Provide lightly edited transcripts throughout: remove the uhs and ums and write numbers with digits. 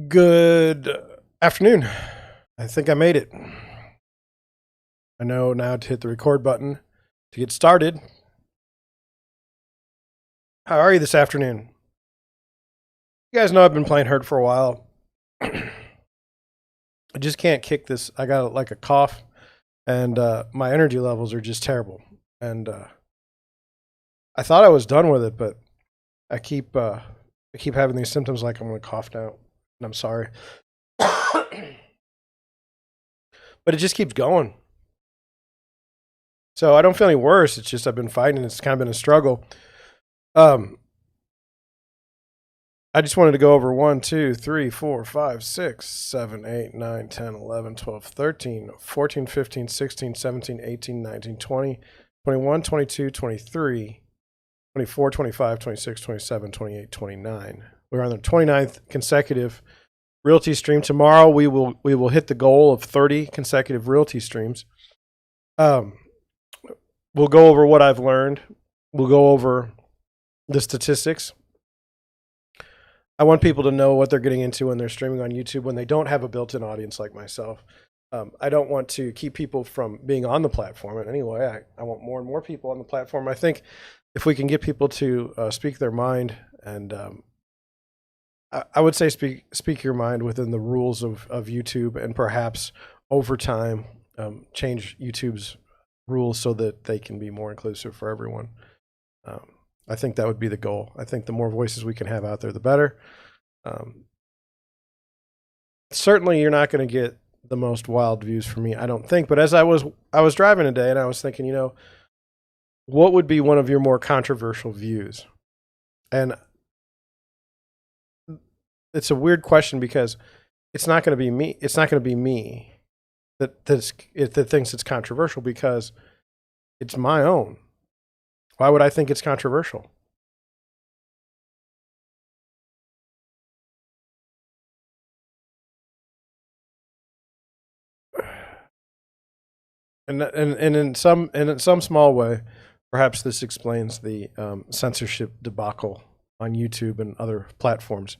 Good afternoon. I think I made it. I know now to hit the record button to get started. How are you this afternoon? You guys know I've been playing Hurt for a while. I just can't kick this. I got like a cough, and my energy levels are just terrible. And I thought I was done with it, but I keep having these symptoms like I'm going to cough now, and I'm sorry. But it just keeps going. So I don't feel any worse. It's just I've been fighting. It's kind of been a struggle. I just wanted to go over 1, 2, 3, 4, 5, 6, 7, 8, 9, 10, 11, 12, 13, 14, 15, 16, 17, 18, 19, 20, 21, 22, 23, 24, 25, 26, 27, 28, 29. We're on the 29th consecutive realty stream. Tomorrow we will hit the goal of 30 consecutive realty streams. We'll go over what I've learned. We'll go over the statistics. I want people to know what they're getting into when they're streaming on YouTube when they don't have a built-in audience like myself. I don't want to keep people from being on the platform in any way. I want more and more people on the platform. I think if we can get people to speak their mind, and I would say speak your mind within the rules of YouTube, and perhaps over time change YouTube's rules so that they can be more inclusive for everyone. I think that would be the goal. I think the more voices we can have out there, the better. Certainly, you're not going to get the most wild views from me, I don't think. But as I was driving today, and I was thinking, what would be one of your more controversial views? And it's a weird question because it's not going to be me. It's not going to be me that thinks it's controversial because it's my own. Why would I think it's controversial? And in some small way, perhaps this explains the censorship debacle on YouTube and other platforms.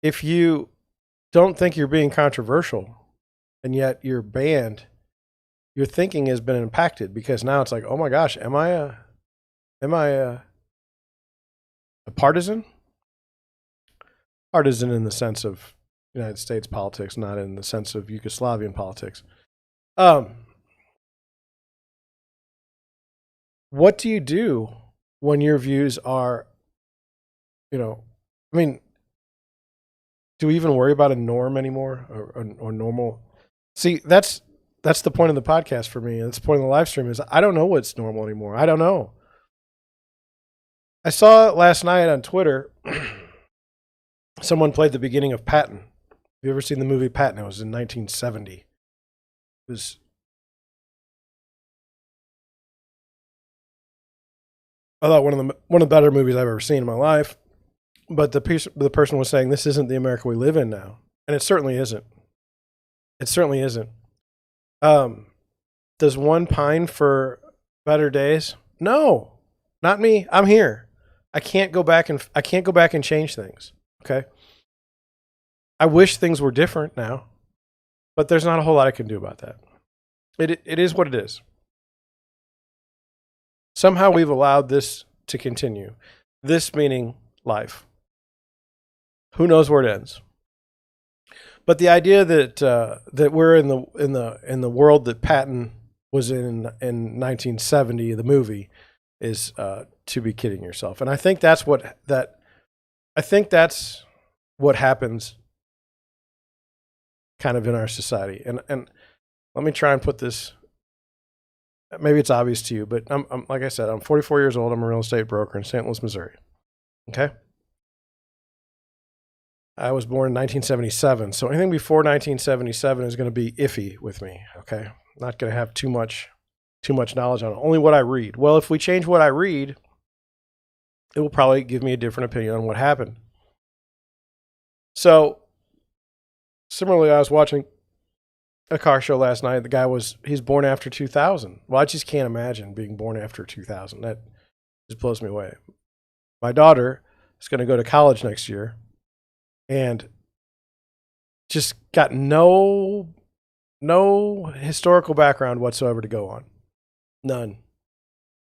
If you don't think you're being controversial, and yet you're banned, your thinking has been impacted because now it's like, oh my gosh, am I a partisan? Partisan in the sense of United States politics, not in the sense of Yugoslavian politics. What do you do when your views are, do we even worry about a norm anymore or normal? See, that's the point of the podcast for me. That's the point of the live stream is I don't know what's normal anymore. I don't know. I saw last night on Twitter, someone played the beginning of Patton. Have you ever seen the movie Patton? It was in 1970. It was, I thought one of the better movies I've ever seen in my life. But the person was saying this isn't the America we live in now, and it certainly isn't. It certainly isn't. Does one pine for better days? No, not me. I'm here. I can't go back and change things. Okay. I wish things were different now, but there's not a whole lot I can do about that. It is what it is. Somehow we've allowed this to continue. This meaning life. Who knows where it ends? But the idea that that we're in the world that Patton was in 1970, the movie, is to be kidding yourself. And I think that's what happens kind of in our society. And let me try and put this. Maybe it's obvious to you, but I'm like I said, I'm 44 years old. I'm a real estate broker in St. Louis, Missouri. Okay. I was born in 1977, so anything before 1977 is going to be iffy with me. Okay, not going to have too much knowledge on it. Only what I read. Well, if we change what I read, it will probably give me a different opinion on what happened. So, similarly, I was watching a car show last night. The guy he's born after 2000. Well, I just can't imagine being born after 2000. That just blows me away. My daughter is going to go to college next year. And just got no historical background whatsoever to go on. None.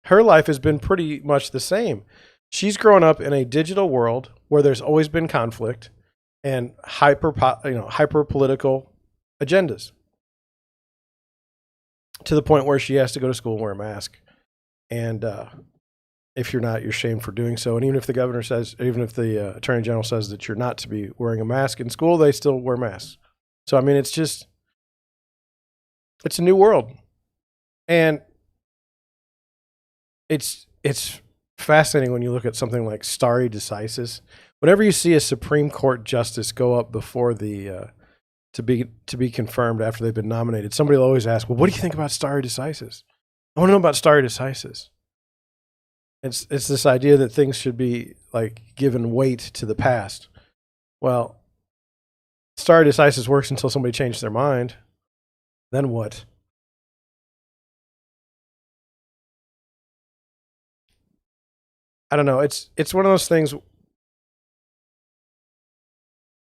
Her life has been pretty much the same. She's grown up in a digital world where there's always been conflict and hyper political agendas, to the point where she has to go to school and wear a mask. And if you're not, you're shamed for doing so. And even if the governor says, even if the attorney general says that you're not to be wearing a mask in school, they still wear masks. So, I mean, it's a new world. And it's fascinating when you look at something like stare decisis. Whenever you see a Supreme Court justice go up before the to be confirmed after they've been nominated, somebody will always ask, well, what do you think about stare decisis? I want to know about stare decisis. It's this idea that things should be like given weight to the past. Well, stare decisis works until somebody changes their mind. Then what? I don't know. It's one of those things.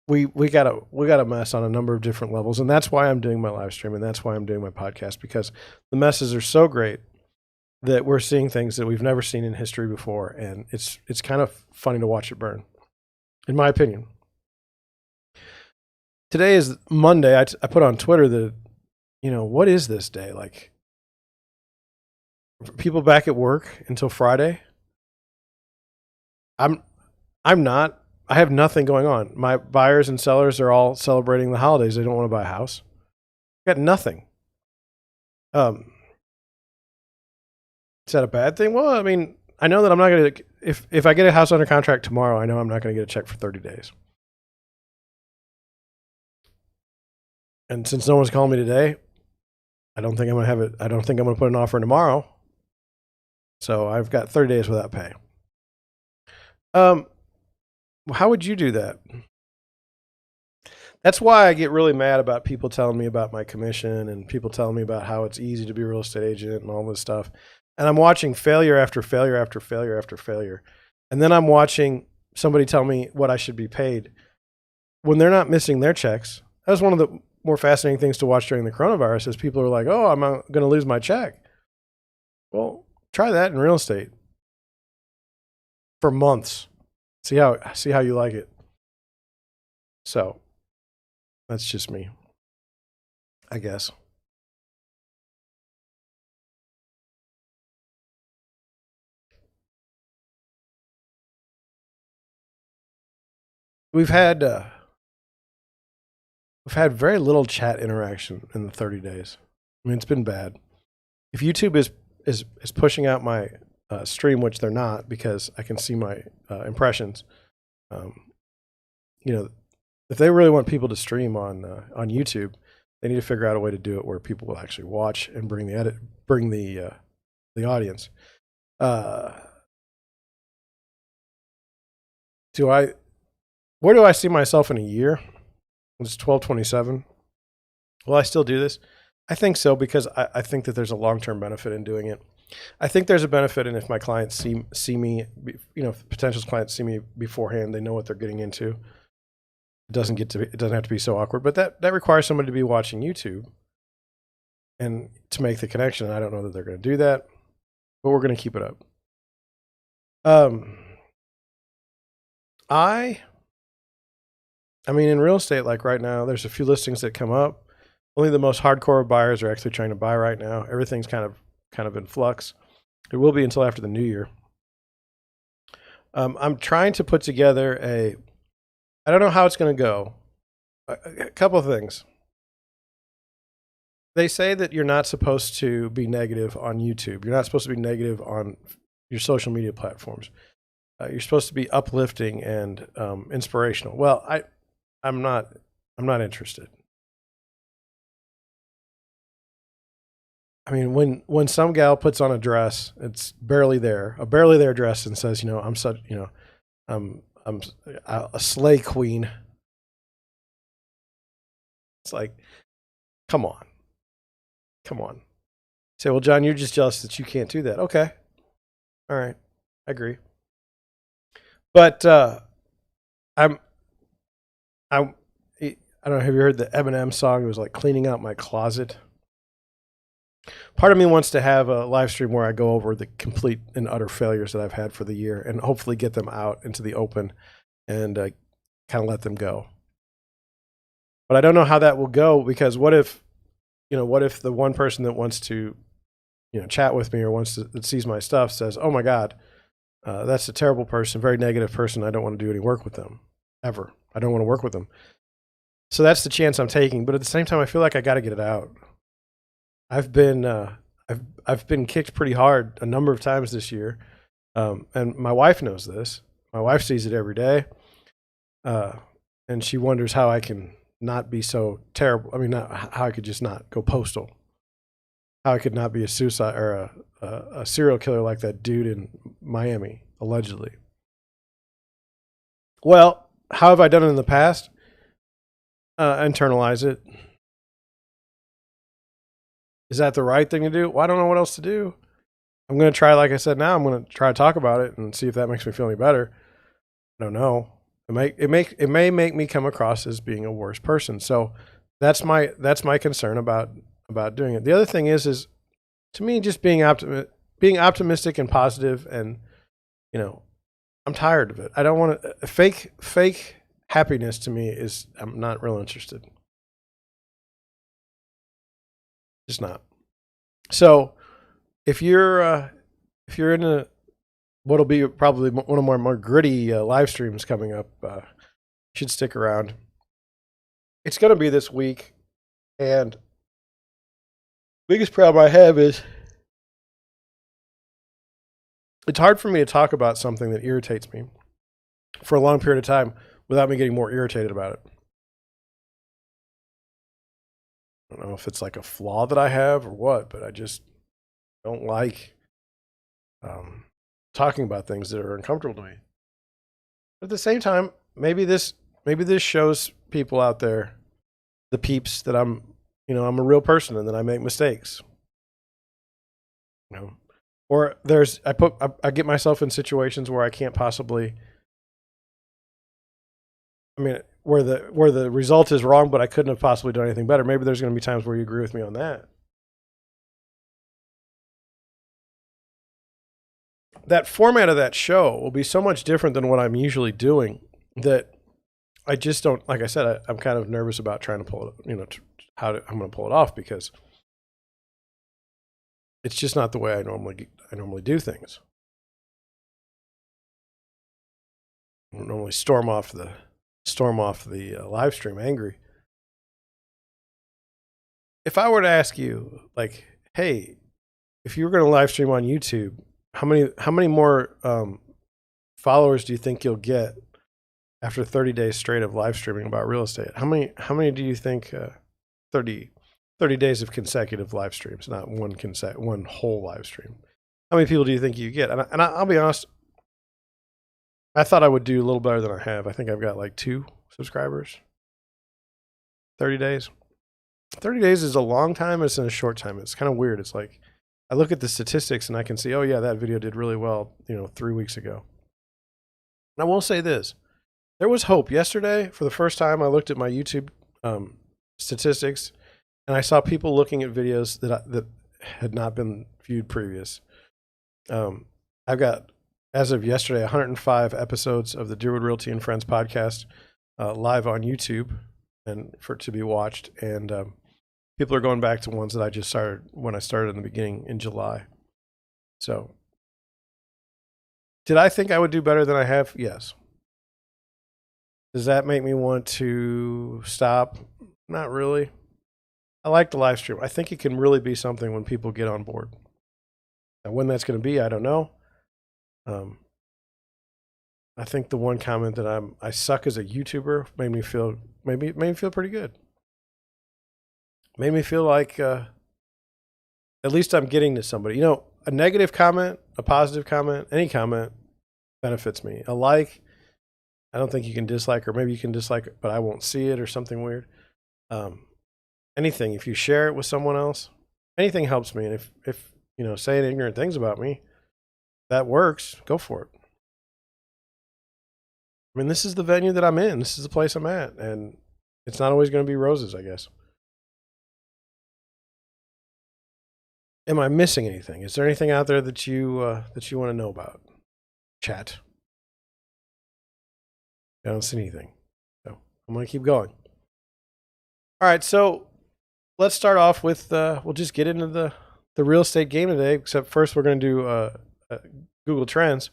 We got a mess on a number of different levels, and that's why I'm doing my live stream, and that's why I'm doing my podcast, because the messes are so great that we're seeing things that we've never seen in history before, and it's kind of funny to watch it burn, in my opinion. Today is Monday. I put on Twitter that, what is this day? Like, people back at work until Friday? I'm not. I have nothing going on. My buyers and sellers are all celebrating the holidays. They don't want to buy a house. Got nothing. Is that a bad thing? Well, I mean, I know that I'm not going to, if I get a house under contract tomorrow, I know I'm not going to get a check for 30 days. And since no one's calling me today, I don't think I'm going to have it. I don't think I'm going to put an offer in tomorrow. So I've got 30 days without pay. How would you do that? That's why I get really mad about people telling me about my commission and people telling me about how it's easy to be a real estate agent and all this stuff. And I'm watching failure after failure after failure after failure. And then I'm watching somebody tell me what I should be paid when they're not missing their checks. That was one of the more fascinating things to watch during the coronavirus, is people are like, oh, I'm going to lose my check. Well, try that in real estate for months. See how you like it. So that's just me, I guess. We've had very little chat interaction in the 30 days. I mean, it's been bad. If YouTube is pushing out my stream, which they're not, because I can see my impressions. If they really want people to stream on YouTube, they need to figure out a way to do it where people will actually watch and bring the audience. Where do I see myself in a year? It's 12/27. Will I still do this? I think so, because I think that there's a long-term benefit in doing it. I think there's a benefit in if my clients see me, if potential clients see me beforehand, they know what they're getting into. It doesn't have to be so awkward, but that requires somebody to be watching YouTube and to make the connection. I don't know that they're going to do that, but we're going to keep it up. I mean, in real estate, like right now, there's a few listings that come up. Only the most hardcore buyers are actually trying to buy right now. Everything's kind of in flux. It will be until after the new year. I'm trying to put together I don't know how it's going to go. A couple of things. They say that you're not supposed to be negative on YouTube. You're not supposed to be negative on your social media platforms. You're supposed to be uplifting and inspirational. Well, I'm not interested. I mean, when some gal puts on a dress, it's a barely there dress, and says, I'm such, I'm a slay queen. It's like, come on. Say, well, John, you're just jealous that you can't do that. Okay. All right. I agree. But I don't know, have you heard the Eminem song? It was like cleaning out my closet. Part of me wants to have a live stream where I go over the complete and utter failures that I've had for the year and hopefully get them out into the open and kind of let them go. But I don't know how that will go, because what if the one person that wants to, chat with me or that sees my stuff says, "Oh my God, that's a terrible person, very negative person. I don't want to do any work with them ever. I don't want to work with them." So that's the chance I'm taking. But at the same time, I feel like I got to get it out. I've been kicked pretty hard a number of times this year, and my wife knows this. My wife sees it every day, and she wonders how I can not be so terrible. I mean, how I could just not go postal. How I could not be a suicide or a serial killer like that dude in Miami, allegedly. Well, how have I done it in the past? Internalize it. Is that the right thing to do? Well, I don't know what else to do. I'm going to try, like I said, now I'm going to try to talk about it and see if that makes me feel any better. I don't know. It may make me come across as being a worse person. So that's my concern about doing it. The other thing is to me, just being optimistic and positive, and I'm tired of it. I don't want to fake happiness. To me, I'm not real interested. Just not. So if you're in what'll be probably one of my more gritty live streams coming up, you should stick around. It's going to be this week, and biggest problem I have is it's hard for me to talk about something that irritates me for a long period of time without me getting more irritated about it. I don't know if it's like a flaw that I have or what, but I just don't like talking about things that are uncomfortable to me. But at the same time, maybe this shows people out there, the peeps, that I'm a real person and that I make mistakes. Or I get myself in situations where I can't possibly, where the result is wrong, but I couldn't have possibly done anything better. Maybe there's going to be times where you agree with me on that. That format of that show will be so much different than what I'm usually doing that I just don't, like I said, I'm kind of nervous about trying to pull it, I'm going to pull it off, because it's just not the way I normally do things. I don't normally storm off the live stream angry. If I were to ask you, like, hey, if you were going to live stream on YouTube, how many more followers do you think you'll get after 30 days straight of live streaming about real estate? How many do you think 30 days of consecutive live streams, not one whole live stream? How many people do you think you get? And I'll be honest, I thought I would do a little better than I have. I think I've got like 2 subscribers. 30 days. 30 days is a long time. It's in a short time. It's kind of weird. It's like I look at the statistics and I can see, oh yeah, that video did really well, 3 weeks ago. And I will say this. There was hope. Yesterday, for the first time, I looked at my YouTube statistics, and I saw people looking at videos that had not been viewed previous. I've got, as of yesterday, 105 episodes of the Deerwood Realty and Friends podcast live on YouTube and for it to be watched. And people are going back to ones that I just started when I started in the beginning in July. So, did I think I would do better than I have? Yes. Does that make me want to stop? Not really. I like the live stream. I think it can really be something when people get on board. Now, when that's going to be, I don't know. I think the one comment that I suck as a YouTuber made me feel pretty good. Made me feel like at least I'm getting to somebody. A negative comment, a positive comment, any comment benefits me. A like, I don't think you can dislike, or maybe you can dislike it, but I won't see it or something weird. Anything, if you share it with someone else, anything helps me. And if saying ignorant things about me, that works, go for it. This is the venue that I'm in. This is the place I'm at. And it's not always going to be roses, I guess. Am I missing anything? Is there anything out there that you want to know about? Chat. I don't see anything. So I'm going to keep going. All right, so let's start off with, we'll just get into the real estate game today, except first we're going to do Google Trends.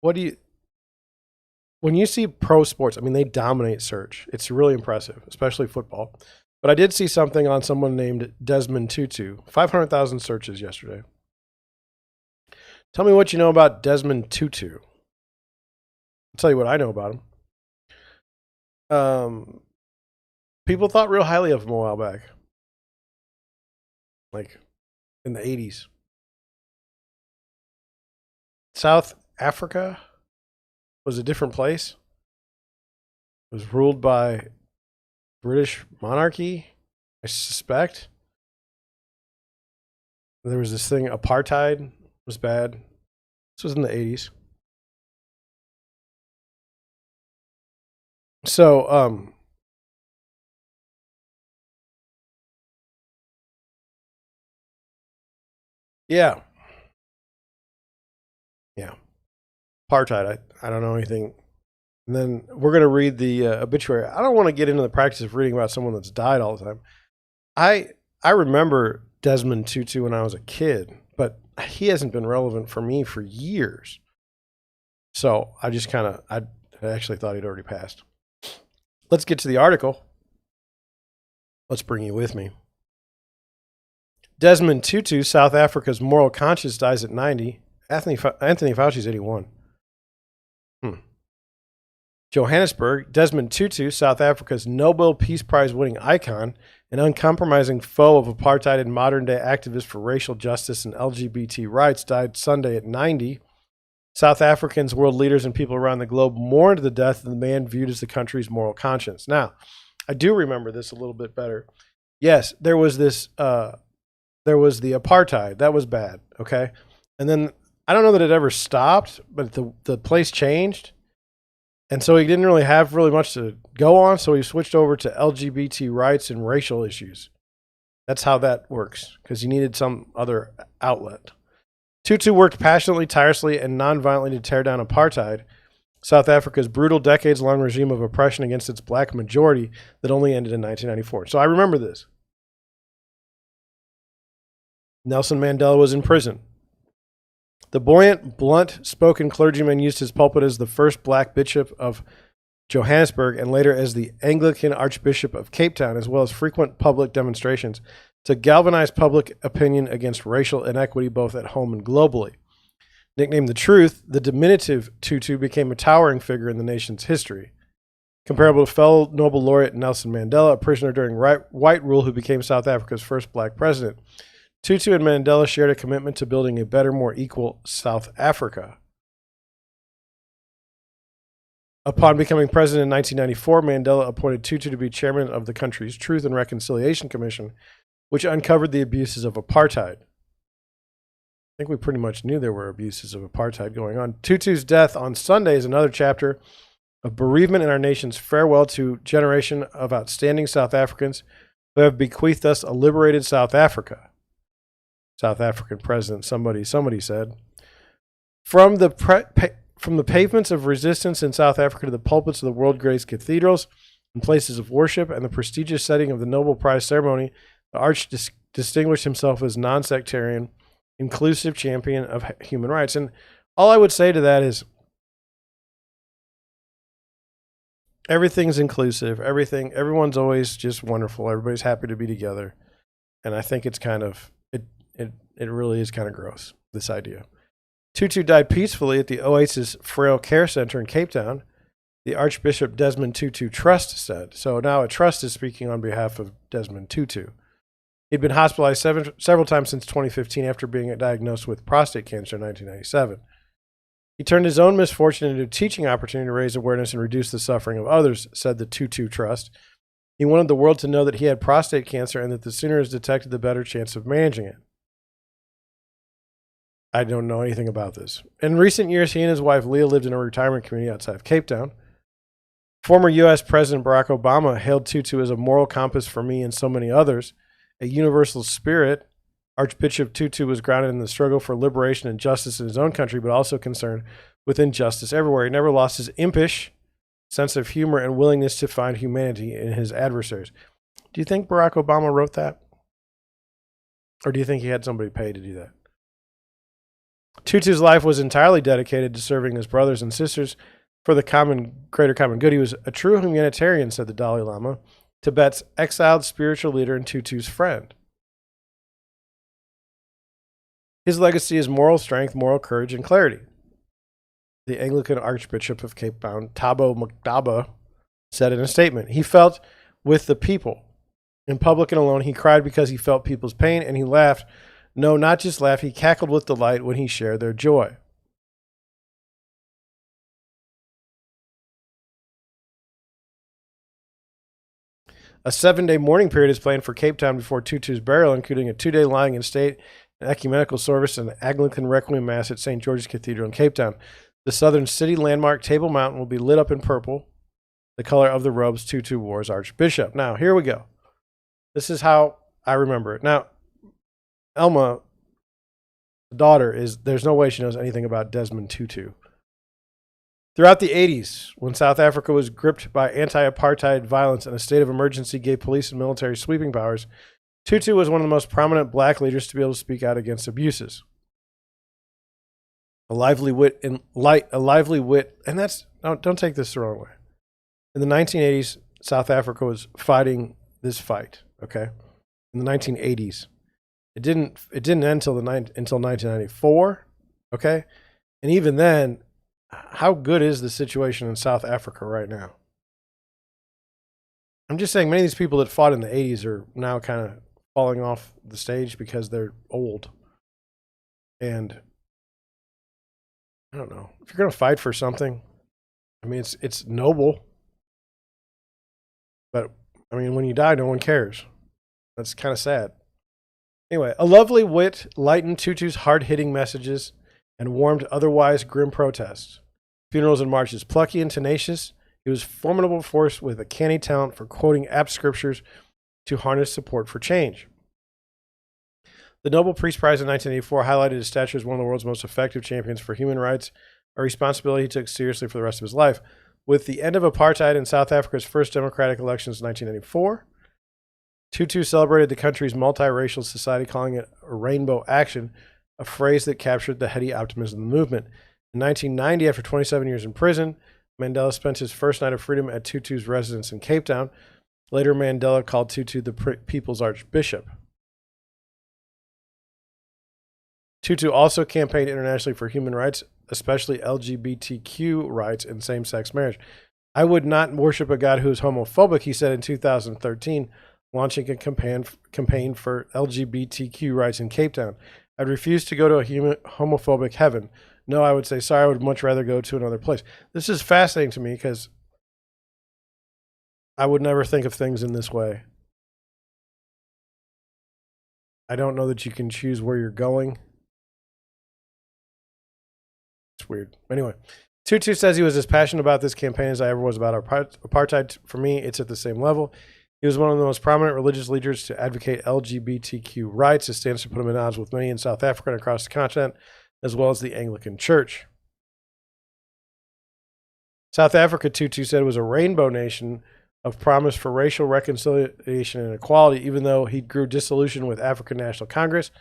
When you see pro sports, I mean, they dominate search. It's really impressive, especially football. But I did see something on someone named Desmond Tutu, 500,000 searches yesterday. Tell me what you know about Desmond Tutu. I'll tell you what I know about him. People thought real highly of him a while back, like in the 80s. South Africa was a different place. It was ruled by British monarchy, I suspect. There was this thing, apartheid was bad. This was in the 80s. So, yeah. Apartheid. I don't know anything. And then we're going to read the obituary. I don't want to get into the practice of reading about someone that's died all the time. I remember Desmond Tutu when I was a kid, but he hasn't been relevant for me for years. So I just I actually thought he'd already passed. Let's get to the article. Let's bring you with me. Desmond Tutu, South Africa's moral conscience, dies at 90. Anthony Fauci's 81. Johannesburg, Desmond Tutu, South Africa's Nobel Peace Prize winning icon, an uncompromising foe of apartheid and modern-day activist for racial justice and LGBT rights, died Sunday at 90. South Africans, world leaders, and people around the globe mourned the death of the man viewed as the country's moral conscience. Now, I do remember this a little bit better. Yes, there was this, there was the apartheid. That was bad, okay? And then, I don't know that it ever stopped, but the place changed. And so he didn't really have much to go on, so he switched over to LGBT rights and racial issues. That's how that works, because he needed some other outlet. Tutu worked passionately, tirelessly, and nonviolently to tear down apartheid, South Africa's brutal decades-long regime of oppression against its black majority that only ended in 1994. So I remember this. Nelson Mandela was in prison. The buoyant, blunt-spoken clergyman used his pulpit as the first black bishop of Johannesburg and later as the Anglican Archbishop of Cape Town, as well as frequent public demonstrations to galvanize public opinion against racial inequity both at home and globally. Nicknamed The Truth, the diminutive Tutu became a towering figure in the nation's history. Comparable to fellow Nobel laureate Nelson Mandela, a prisoner during white rule who became South Africa's first black president, Tutu and Mandela shared a commitment to building a better, more equal South Africa. Upon becoming president in 1994, Mandela appointed Tutu to be chairman of the country's Truth and Reconciliation Commission, which uncovered the abuses of apartheid. I think we pretty much knew there were abuses of apartheid going on. Tutu's death on Sunday is another chapter of bereavement in our nation's farewell to a generation of outstanding South Africans who have bequeathed us a liberated South Africa. South African president, somebody said. From the pavements of resistance in South Africa to the pulpits of the world's greatest cathedrals and places of worship and the prestigious setting of the Nobel Prize ceremony, the Arch distinguished himself as non-sectarian, inclusive champion of human rights. And all I would say to that is everything's inclusive. Everyone's always just wonderful. Everybody's happy to be together. And I think it's it really is kind of gross, this idea. Tutu died peacefully at the Oasis Frail Care Center in Cape Town, the Archbishop Desmond Tutu Trust said. So now a trust is speaking on behalf of Desmond Tutu. He'd been hospitalized several times since 2015 after being diagnosed with prostate cancer in 1997. He turned his own misfortune into a teaching opportunity to raise awareness and reduce the suffering of others, said the Tutu Trust. He wanted the world to know that he had prostate cancer and that the sooner it is detected, the better chance of managing it. I don't know anything about this. In recent years, he and his wife, Leah, lived in a retirement community outside of Cape Town. Former U.S. President Barack Obama hailed Tutu as a moral compass for me and so many others, a universal spirit. Archbishop Tutu was grounded in the struggle for liberation and justice in his own country, but also concerned with injustice everywhere. He never lost his impish sense of humor and willingness to find humanity in his adversaries. Do you think Barack Obama wrote that? Or do you think he had somebody paid to do that? Tutu's life was entirely dedicated to serving his brothers and sisters for the greater common good. He was a true humanitarian, said the Dalai Lama, Tibet's exiled spiritual leader and Tutu's friend. His legacy is moral strength, moral courage, and clarity. The Anglican Archbishop of Cape Town, Thabo Makdaba, said in a statement, he felt with the people. In public and alone, he cried because he felt people's pain, and he laughed. No, not just laughed, he cackled with delight when he shared their joy. A 7-day mourning period is planned for Cape Town before Tutu's burial, including a 2-day lying in state, an ecumenical service, and an Anglican Requiem Mass at St. George's Cathedral in Cape Town. The southern city landmark Table Mountain will be lit up in purple, the color of the robes Tutu wore as Archbishop. Now, here we go. This is how I remember it. Now, Elma, the daughter, there's no way she knows anything about Desmond Tutu. Throughout the 80s, when South Africa was gripped by anti-apartheid violence and a state of emergency gave police and military sweeping powers, Tutu was one of the most prominent black leaders to be able to speak out against abuses. A lively wit, and that's, don't take this the wrong way. In the 1980s, South Africa was fighting this fight, okay? In the 1980s. It didn't end until 1994, okay? And even then, how good is the situation in South Africa right now? I'm just saying many of these people that fought in the 80s are now kind of falling off the stage because they're old. And I don't know. If you're going to fight for something, I mean, it's noble. But, I mean, when you die, no one cares. That's kind of sad. Anyway, a lovely wit lightened Tutu's hard-hitting messages and warmed otherwise grim protests. Funerals and marches. Plucky and tenacious, he was a formidable force with a canny talent for quoting apt scriptures to harness support for change. The Nobel Peace Prize in 1984 highlighted his stature as one of the world's most effective champions for human rights, a responsibility he took seriously for the rest of his life. With the end of apartheid in South Africa's first democratic elections in 1994, Tutu celebrated the country's multiracial society, calling it a rainbow action, a phrase that captured the heady optimism of the movement. In 1990, after 27 years in prison, Mandela spent his first night of freedom at Tutu's residence in Cape Town. Later, Mandela called Tutu the People's Archbishop. Tutu also campaigned internationally for human rights, especially LGBTQ rights and same-sex marriage. I would not worship a God who is homophobic, he said in 2013, launching a campaign for LGBTQ rights in Cape Town. I'd refuse to go to a homophobic heaven. No, I would say, sorry, I would much rather go to another place. This is fascinating to me because I would never think of things in this way. I don't know that you can choose where you're going. It's weird. Anyway, Tutu says he was as passionate about this campaign as I ever was about apartheid. For me, it's at the same level. He was one of the most prominent religious leaders to advocate LGBTQ rights. His stance to put him in odds with many in South Africa and across the continent, as well as the Anglican Church. South Africa, Tutu said, was a rainbow nation of promise for racial reconciliation and equality, even though he grew disillusioned with African National Congress,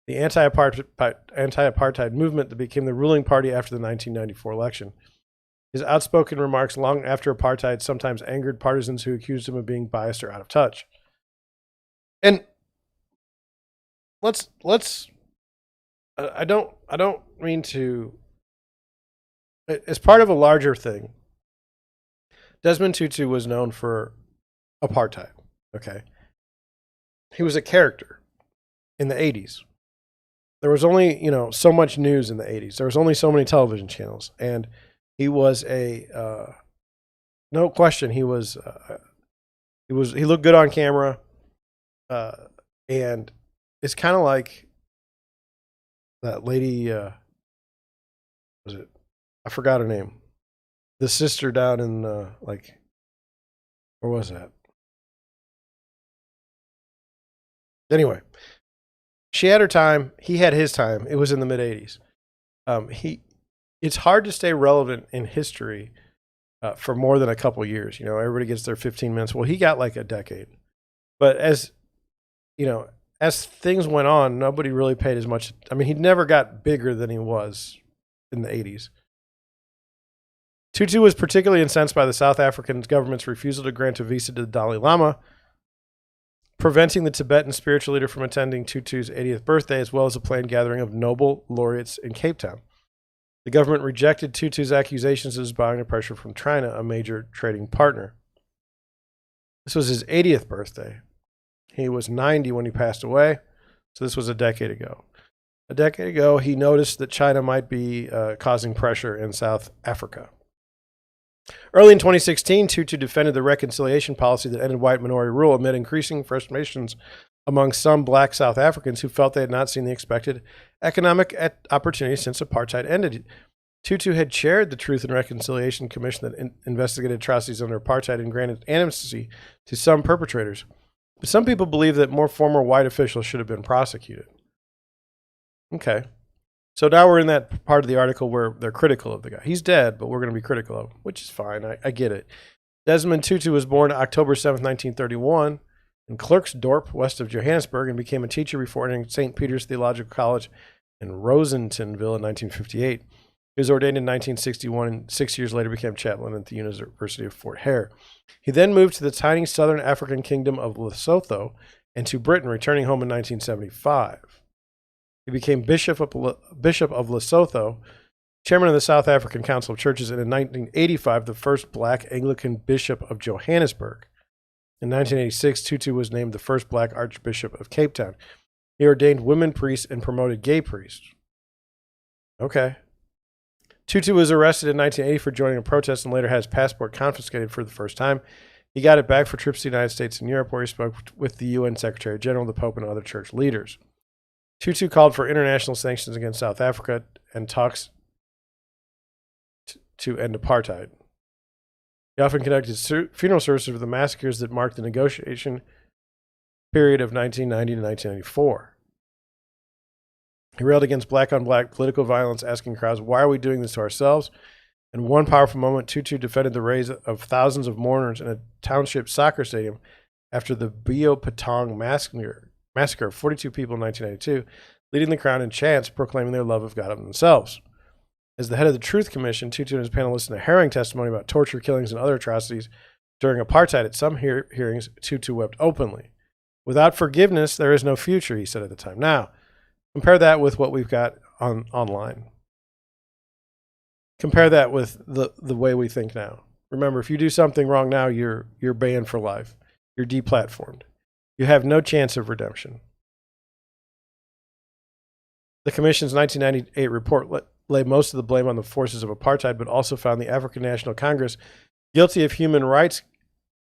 the anti-apartheid movement that became the ruling party after the 1994 election. His outspoken remarks long after apartheid sometimes angered partisans who accused him of being biased or out of touch. And I don't mean to, as part of a larger thing, Desmond Tutu was known for apartheid, okay? He was a character in the 80s. There was only, so much news in the 80s. There was only so many television channels, and he was no question, he looked good on camera, and it's kind of like that lady, I forgot her name, the sister down in Or was that? Anyway, she had her time. He had his time. It was in the mid 80s. It's hard to stay relevant in history for more than a couple years. You know, everybody gets their 15 minutes. Well, he got like a decade. But as things went on, nobody really paid as much. I mean, he never got bigger than he was in the 80s. Tutu was particularly incensed by the South African government's refusal to grant a visa to the Dalai Lama, preventing the Tibetan spiritual leader from attending Tutu's 80th birthday, as well as a planned gathering of Nobel laureates in Cape Town. The government rejected Tutu's accusations as bowing to pressure from China, a major trading partner. This was his 80th birthday. He was 90 when he passed away, so this was a decade ago. A decade ago, he noticed that China might be causing pressure in South Africa. Early in 2016, Tutu defended the reconciliation policy that ended white minority rule amid increasing frustrations among some black South Africans who felt they had not seen the expected economic opportunity since apartheid ended. Tutu had chaired the Truth and Reconciliation Commission that investigated atrocities under apartheid and granted amnesty to some perpetrators. But some people believe that more former white officials should have been prosecuted. Okay. So now we're in that part of the article where they're critical of the guy. He's dead, but we're going to be critical of him, which is fine. I get it. Desmond Tutu was born October 7th, 1931 in Klerksdorp, west of Johannesburg, and became a teacher before entering St. Peter's Theological College in Rosentonville in 1958. He was ordained in 1961 and 6 years later became chaplain at the University of Fort Hare. He then moved to the tiny southern African kingdom of Lesotho and to Britain, returning home in 1975. He became Bishop of Lesotho, chairman of the South African Council of Churches, and in 1985, the first black Anglican bishop of Johannesburg. In 1986, Tutu was named the first black archbishop of Cape Town. He ordained women priests and promoted gay priests. Okay. Tutu was arrested in 1980 for joining a protest and later had his passport confiscated for the first time. He got it back for trips to the United States and Europe, where he spoke with the UN Secretary General, the Pope, and other church leaders. Tutu called for international sanctions against South Africa and talks to end apartheid. He often conducted funeral services for the massacres that marked the negotiation period of 1990 to 1994. He railed against black-on-black political violence, asking crowds, "Why are we doing this to ourselves?" In one powerful moment, Tutu defended the raise of thousands of mourners in a township soccer stadium after the Biopatong massacre of 42 people in 1992, leading the crowd in chants proclaiming their love of God and themselves. As the head of the Truth Commission, Tutu and his panel listened to harrowing testimony about torture, killings, and other atrocities during apartheid. At some hearings, Tutu wept openly. "Without forgiveness, there is no future," he said at the time. Now, compare that with what we've got online. Compare that with the way we think now. Remember, if you do something wrong now, you're banned for life. You're deplatformed. You have no chance of redemption. The Commission's 1998 report laid most of the blame on the forces of apartheid, but also found the African National Congress guilty of human rights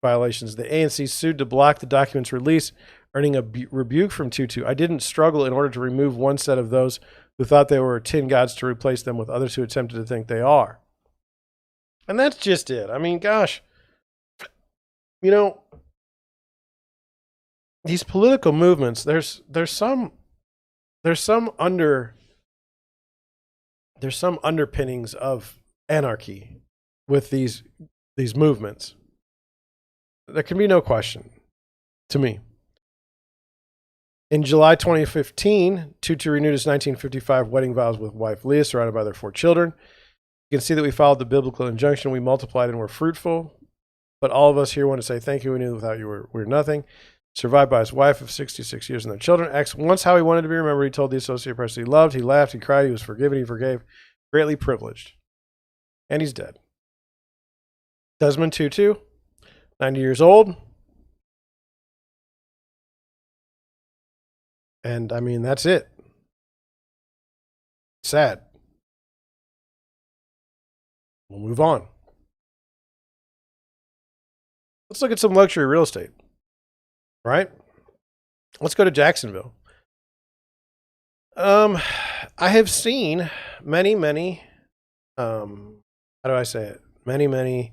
violations. The ANC sued to block the document's release, earning a rebuke from Tutu. "I didn't struggle in order to remove one set of those who thought they were tin gods to replace them with others who attempted to think they are." And that's just it. I mean, gosh, you know, these political movements, there's some underpinnings of anarchy with these movements. There can be no question to me. In July 2015, Tutu renewed his 1955 wedding vows with wife Leah, surrounded by their 4 children. You can see that we followed the biblical injunction. We multiplied and were fruitful. But all of us here want to say thank you. We knew without you we're nothing. Survived by his wife of 66 years and their children. Asked once how he wanted to be remembered, he told the Associated Press he loved, he laughed, he cried, he was forgiven, he forgave. Greatly privileged. And he's dead. Desmond Tutu, 90 years old. And I mean, that's it. Sad. We'll move on. Let's look at some luxury real estate. Right? Let's go to Jacksonville. I have seen many, how do I say it? Many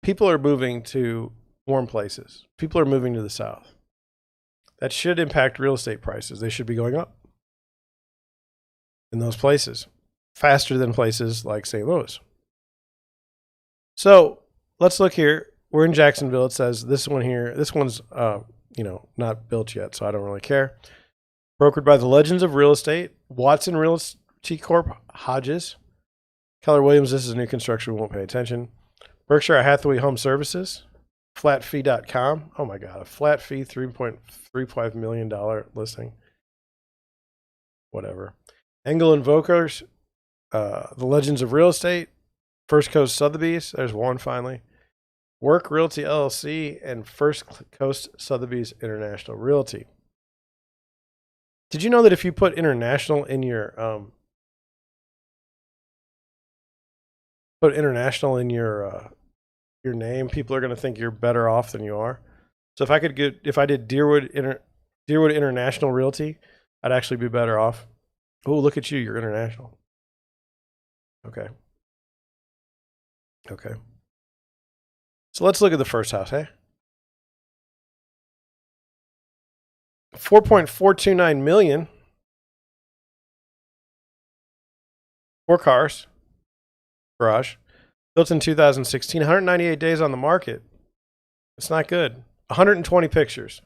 people are moving to warm places. People are moving to the south. That should impact real estate prices. They should be going up in those places faster than places like St. Louis. So let's look here. We're in Jacksonville. It says this one here. This one's, not built yet, so I don't really care. Brokered by the Legends of Real Estate, Watson Realty Corp, Hodges, Keller Williams. This is new construction. We won't pay attention. Berkshire Hathaway Home Services, flatfee.com. Oh my God, a flat fee, $3.35 million listing. Whatever. Engel and Vokers, the Legends of Real Estate, First Coast Sotheby's. There's one finally. Work Realty LLC and First Coast Sotheby's International Realty. Did you know that if you put international in your name, people are going to think you're better off than you are? So if I did Deerwood International Realty, I'd actually be better off. Oh, look at you, you're international. Okay. So let's look at the first house, hey? $4.429 million. 4 cars. Garage. Built in 2016. 198 days on the market. It's not good. 120 pictures.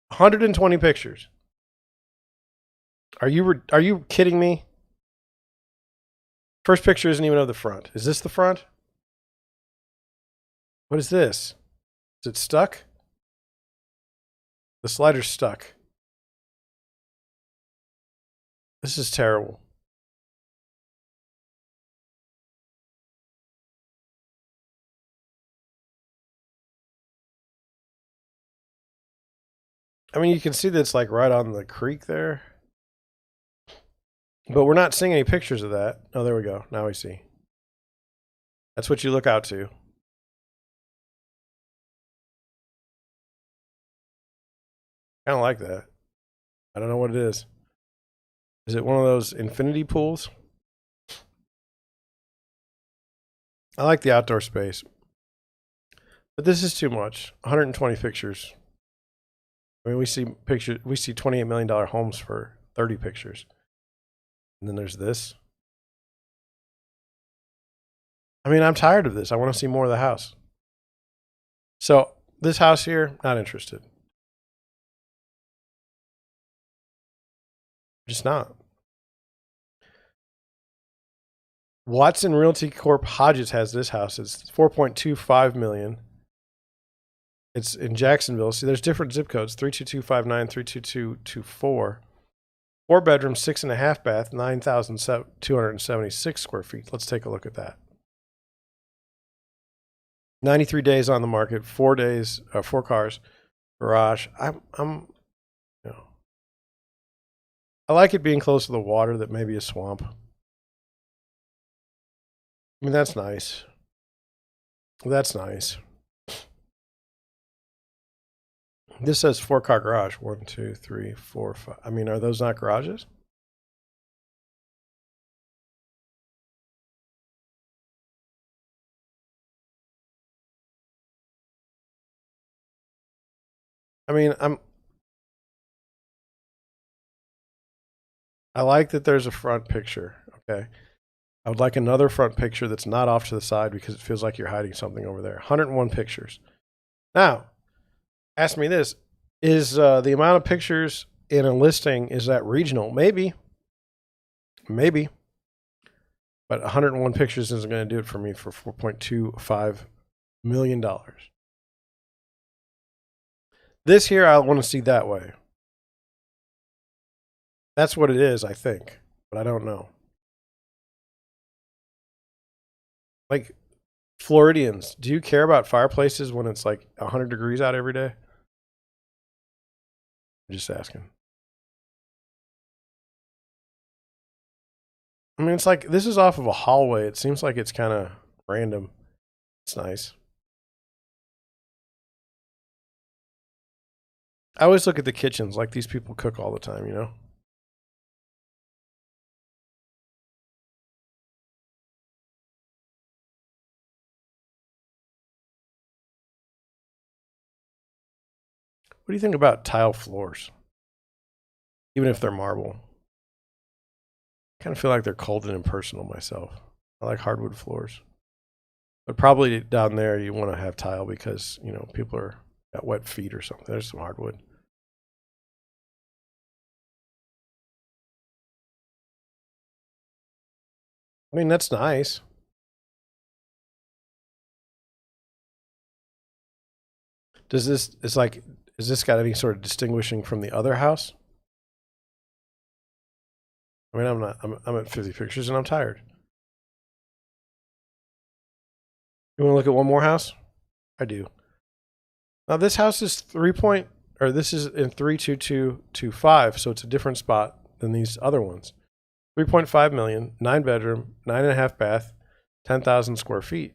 120 pictures. Are you kidding me? First picture isn't even of the front. Is this the front? What is this? Is it stuck? The slider's stuck. This is terrible. I mean, you can see that it's like right on the creek there. But we're not seeing any pictures of that. Oh, there we go. Now we see. That's what you look out to. Kind of like that. I don't know what it is. Is it one of those infinity pools? I like the outdoor space. But this is too much. 120 pictures. I mean, we see $28 million homes for 30 pictures. And then there's this. I mean, I'm tired of this. I want to see more of the house. So this house here, not interested. Just not. Watson Realty Corp Hodges has this house. It's $4.25 million. It's in Jacksonville. See, there's different zip codes: 32259, 32224. 4 bedrooms, 6.5 bath, 9,276 square feet. Let's take a look at that. 93 days on the market, 4 cars, garage. I like it being close to the water that may be a swamp. I mean, that's nice. That's nice. This says 4-car garage. 1, 2, 3, 4, 5. I mean, are those not garages? I mean, I like that there's a front picture. Okay. I would like another front picture that's not off to the side because it feels like you're hiding something over there. 101 pictures. Now, ask me this. Is the amount of pictures in a listing, is that regional? Maybe. Maybe. But 101 pictures isn't going to do it for me for $4.25 million. This here, I want to see that way. That's what it is, I think. But I don't know. Like, Floridians, do you care about fireplaces when it's like 100 degrees out every day? I'm just asking. I mean, it's like, this is off of a hallway. It seems like it's kind of random. It's nice. I always look at the kitchens, like these people cook all the time, you know? What do you think about tile floors? Even if they're marble. I kind of feel like they're cold and impersonal myself. I like hardwood floors. But probably down there you want to have tile because, you know, people are got wet feet or something. There's some hardwood. I mean, that's nice. Does this, it's like, is this got any sort of distinguishing from the other house? I mean, I'm at 50 pictures and I'm tired. You want to look at one more house? I do. Now this house is this is in 32225, so it's a different spot than these other ones. 3.5 million, 9-bedroom, 9.5 bath, 10,000 square feet.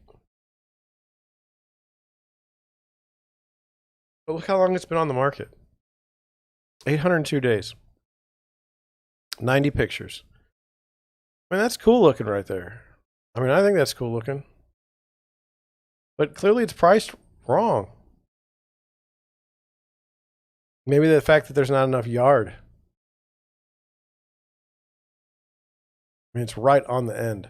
But look how long it's been on the market. 802 days. 90 pictures. I mean, that's cool looking right there. I mean, I think that's cool looking. But clearly it's priced wrong. Maybe the fact that there's not enough yard. I mean, it's right on the end.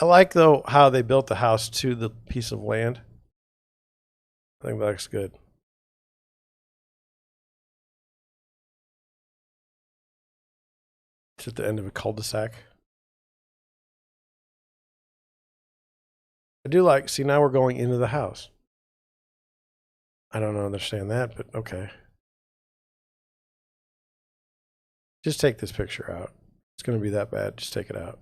I like, though, how they built the house to the piece of land. I think that looks good. It's at the end of a cul-de-sac. I do like, see, now we're going into the house. I don't understand that, but okay. Just take this picture out. It's going to be that bad. Just take it out.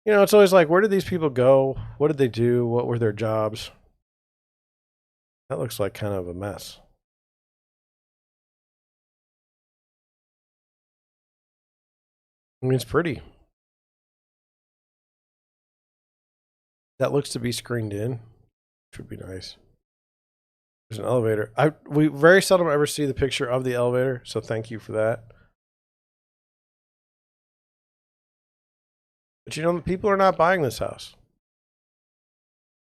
You know, it's always like, where did these people go? What did they do? What were their jobs? That looks like kind of a mess. I mean, it's pretty. That looks to be screened in, which would be nice. There's an elevator. We very seldom ever see the picture of the elevator, so thank you for that. But you know, people are not buying this house.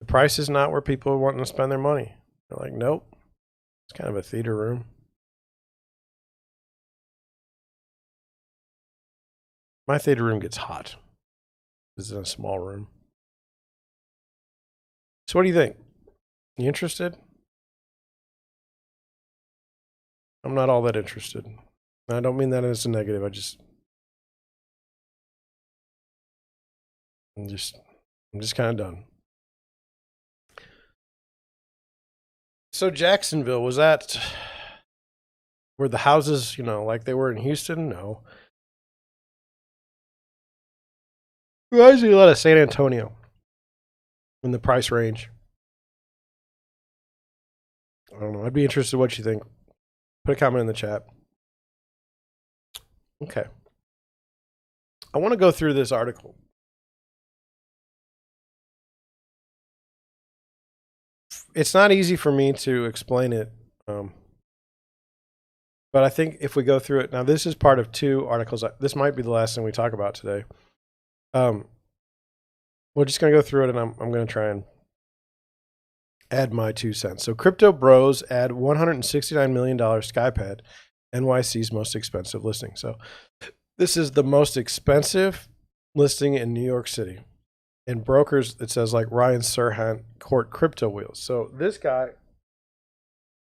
The price is not where people are wanting to spend their money. They're like, nope. It's kind of a theater room. My theater room gets hot. This is in a small room. So what do you think? You interested? I'm not all that interested. I don't mean that as a negative. I'm just kind of done. So Jacksonville, was that were the houses, you know, like they were in Houston? No. Reminds me a lot of San Antonio in the price range. I don't know. I'd be interested in what you think. Put a comment in the chat. Okay. I want to go through this article. It's not easy for me to explain it, but I think if we go through it, now this is part of 2 articles. This might be the last thing we talk about today. We're just going to go through it, and I'm going to try and add my 2 cents. So crypto bros add $169 million Skypad, NYC's most expensive listing. So this is the most expensive listing in New York City. And brokers, it says like Ryan Serhant court crypto wheels. So this guy,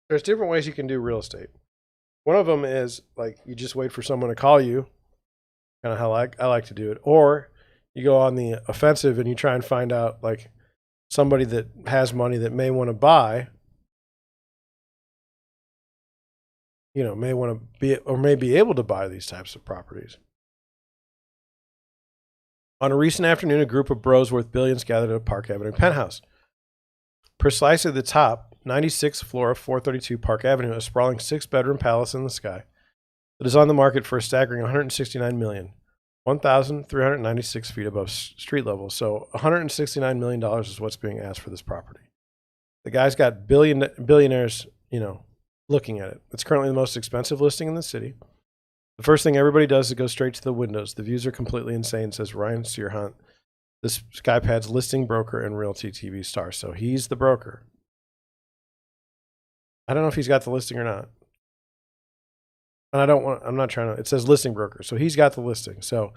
there's different ways you can do real estate. One of them is like you just wait for someone to call you, kind of how I like to do it. Or you go on the offensive and you try and find out like somebody that has money that may want to buy, you know, may want to be or may be able to buy these types of properties. On a recent afternoon, a group of bros worth billions gathered at a Park Avenue penthouse. Precisely the top, 96th floor of 432 Park Avenue, a sprawling 6-bedroom palace in the sky that is on the market for a staggering $169 million, 1,396 feet above street level. So $169 million is what's being asked for this property. The guy's got billionaires, you know, looking at it. It's currently the most expensive listing in the city. The first thing everybody does is go straight to the windows. The views are completely insane, says Ryan Searhunt, this Skypad's listing broker and Realty TV star. So he's the broker. I don't know if he's got the listing or not. And I'm not trying to, it says listing broker. So he's got the listing. So,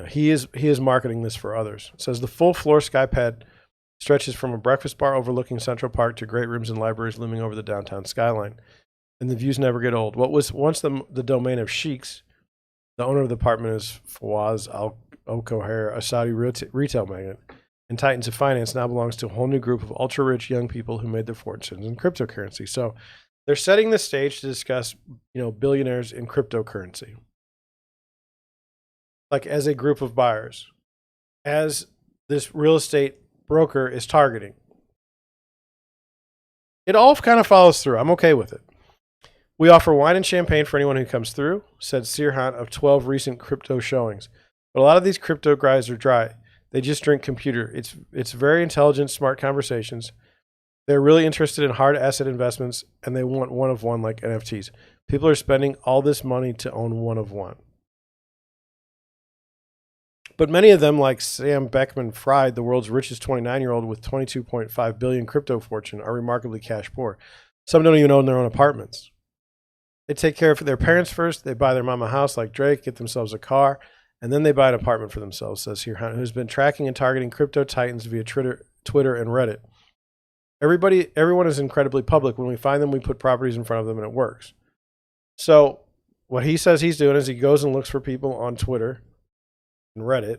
he is marketing this for others. It says the full floor Skypad stretches from a breakfast bar overlooking Central Park to great rooms and libraries looming over the downtown skyline. And the views never get old. What was once the domain of sheiks, the owner of the apartment is Fawaz Al-Khohair, a Saudi retail magnate, and titans of finance, now belongs to a whole new group of ultra-rich young people who made their fortunes in cryptocurrency. So they're setting the stage to discuss, billionaires in cryptocurrency. Like as a group of buyers, as this real estate broker is targeting. It all kind of follows through. I'm okay with it. We offer wine and champagne for anyone who comes through, said Searhunt of 12 recent crypto showings. But a lot of these crypto guys are dry. They just drink computer. It's very intelligent, smart conversations. They're really interested in hard asset investments, and they want one of one like NFTs. People are spending all this money to own one of one. But many of them, like Sam Beckman-Fried, the world's richest 29-year-old with 22.5 billion crypto fortune, are remarkably cash poor. Some don't even own their own apartments. They take care of their parents first. They buy their mom a house like Drake, get themselves a car, and then they buy an apartment for themselves, says Searhunt, who's been tracking and targeting crypto titans via Twitter and Reddit. Everyone is incredibly public. When we find them, we put properties in front of them, and it works. So what he says he's doing is he goes and looks for people on Twitter and Reddit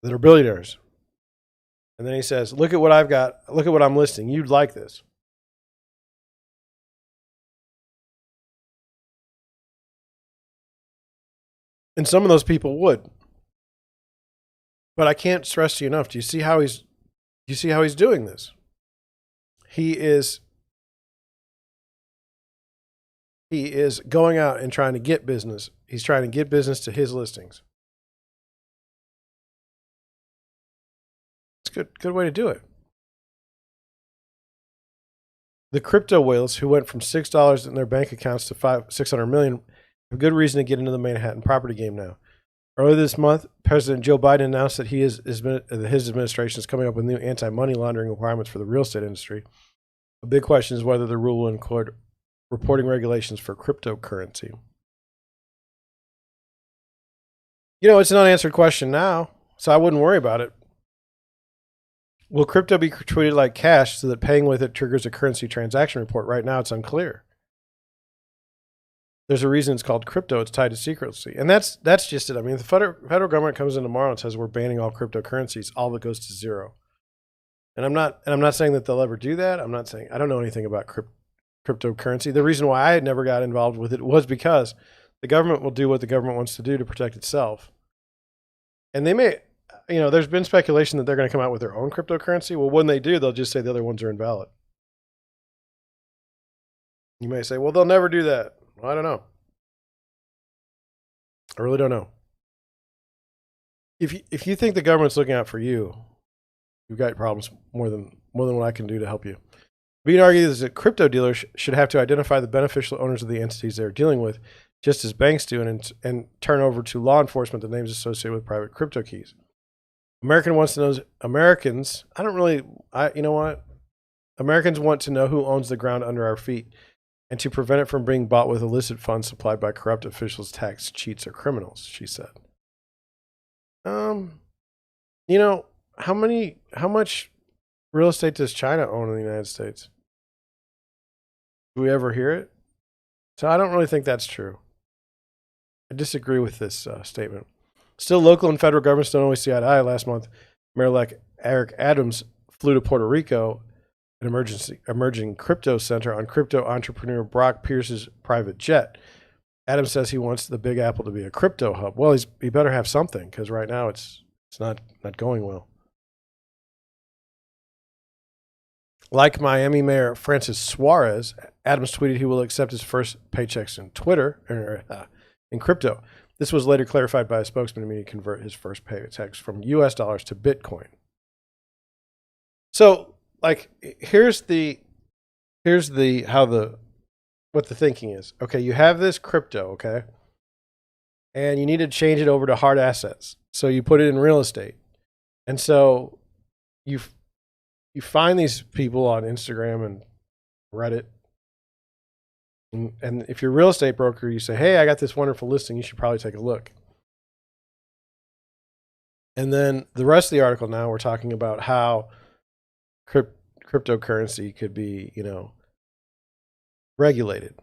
that are billionaires. And then he says, look at what I've got. Look at what I'm listing. You'd like this. And some of those people would. But I can't stress to you enough. Do you see how he's doing this? He is going out and trying to get business. He's trying to get business to his listings. It's a good way to do it. The crypto whales who went from $6 in their bank accounts to $600 million have good reason to get into the Manhattan property game now. Earlier this month, President Joe Biden announced that his administration is coming up with new anti-money laundering requirements for the real estate industry. A big question is whether the rule will include reporting regulations for cryptocurrency. It's an unanswered question now, so I wouldn't worry about it. Will crypto be treated like cash so that paying with it triggers a currency transaction report? Right now, it's unclear. There's a reason it's called crypto. It's tied to secrecy. And that's just it. I mean, if the federal government comes in tomorrow and says we're banning all cryptocurrencies, all of it goes to zero. And I'm not saying that they'll ever do that. I'm not saying I don't know anything about cryptocurrency. The reason why I had never got involved with it was because the government will do what the government wants to do to protect itself. And they may, there's been speculation that they're going to come out with their own cryptocurrency. Well, when they do, they'll just say the other ones are invalid. You may say, well, they'll never do that. Well, I don't know. I really don't know. If you think the government's looking out for you, you've got problems more than what I can do to help you. Being argued is that crypto dealers should have to identify the beneficial owners of the entities they're dealing with, just as banks do, and turn over to law enforcement the names associated with private crypto keys. Americans want to know who owns the ground under our feet, and to prevent it from being bought with illicit funds supplied by corrupt officials, tax cheats, or criminals, she said. How much real estate does China own in the United States? Do we ever hear it? So I don't really think that's true. I disagree with this statement. Still, local and federal governments don't always see eye to eye. Last month, Mayor-elect Eric Adams flew to Puerto Rico, an emerging crypto center, on crypto entrepreneur Brock Pierce's private jet. Adams says he wants the Big Apple to be a crypto hub. Well, he better have something, because right now it's not going well. Like Miami Mayor Francis Suarez, Adams tweeted he will accept his first paychecks in crypto. This was later clarified by a spokesman to convert his first paychecks from US dollars to Bitcoin. So, here's how the what the thinking is. Okay, you have this crypto, okay? And you need to change it over to hard assets. So you put it in real estate. And so you find these people on Instagram and Reddit. And if you're a real estate broker, you say, hey, I got this wonderful listing. You should probably take a look. And then the rest of the article now, we're talking about how cryptocurrency could be, regulated.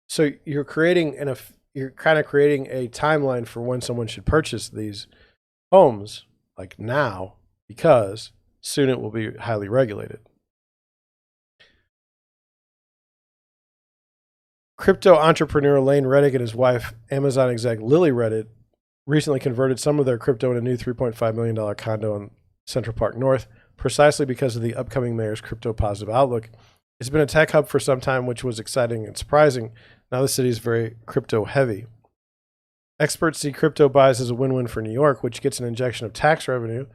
So you're kind of creating a timeline for when someone should purchase these homes, like now, because soon it will be highly regulated. Crypto entrepreneur Lane Reddick and his wife, Amazon exec Lily Reddick, recently converted some of their crypto in a new $3.5 million condo in Central Park North, precisely because of the upcoming mayor's crypto positive outlook. It's been a tech hub for some time, which was exciting and surprising. Now the city is very crypto heavy. Experts see crypto buys as a win-win for New York, which gets an injection of tax revenue,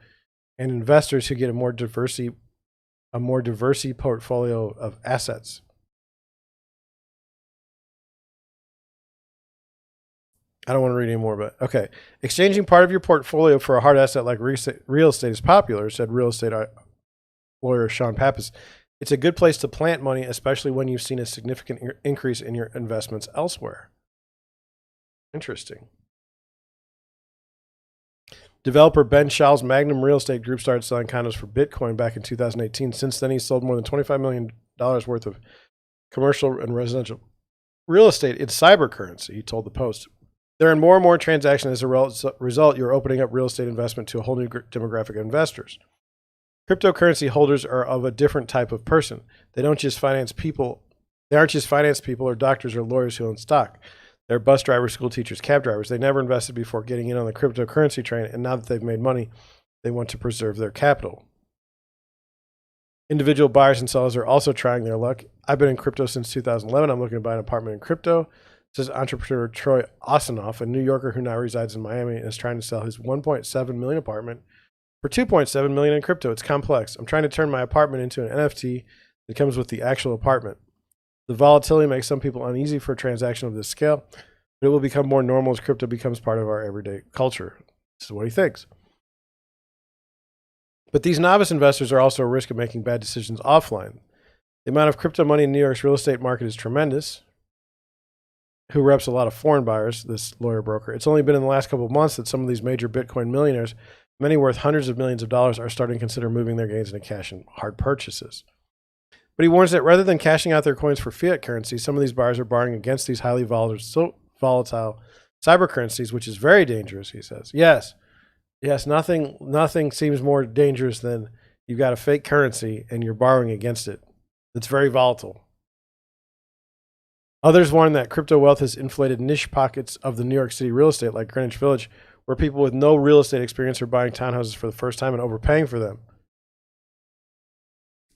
and investors who get a more diverse portfolio of assets. I don't want to read anymore, but okay. Exchanging part of your portfolio for a hard asset like real estate is popular, said real estate lawyer Sean Pappas. It's a good place to plant money, especially when you've seen a significant increase in your investments elsewhere. Interesting. Developer Ben Schall's Magnum Real Estate Group started selling condos for Bitcoin back in 2018. Since then, he sold more than $25 million worth of commercial and residential real estate in cyber currency, he told the Post. There are more and more transactions. As a result, you're opening up real estate investment to a whole new demographic of investors. Cryptocurrency holders are of a different type of person. They aren't just finance people or doctors or lawyers who own stock. They're bus drivers, school teachers, cab drivers. They never invested before getting in on the cryptocurrency train, and now that they've made money, they want to preserve their capital. Individual buyers and sellers are also trying their luck. I've been in crypto since 2011. I'm looking to buy an apartment in crypto, says entrepreneur Troy Osinoff, a New Yorker who now resides in Miami and is trying to sell his $1.7 million apartment for $2.7 million in crypto. It's complex. I'm trying to turn my apartment into an NFT that comes with the actual apartment. The volatility makes some people uneasy for a transaction of this scale, but it will become more normal as crypto becomes part of our everyday culture. This is what he thinks. But these novice investors are also at risk of making bad decisions offline. The amount of crypto money in New York's real estate market is tremendous. Who reps a lot of foreign buyers, this lawyer broker. It's only been in the last couple of months that some of these major Bitcoin millionaires, many worth hundreds of millions of dollars, are starting to consider moving their gains into cash and hard purchases. But he warns that rather than cashing out their coins for fiat currency, some of these buyers are borrowing against these highly volatile cyber currencies, which is very dangerous, he says. Yes, nothing seems more dangerous than you've got a fake currency and you're borrowing against it. It's very volatile. Others warn that crypto wealth has inflated niche pockets of the New York City real estate, like Greenwich Village, where people with no real estate experience are buying townhouses for the first time and overpaying for them.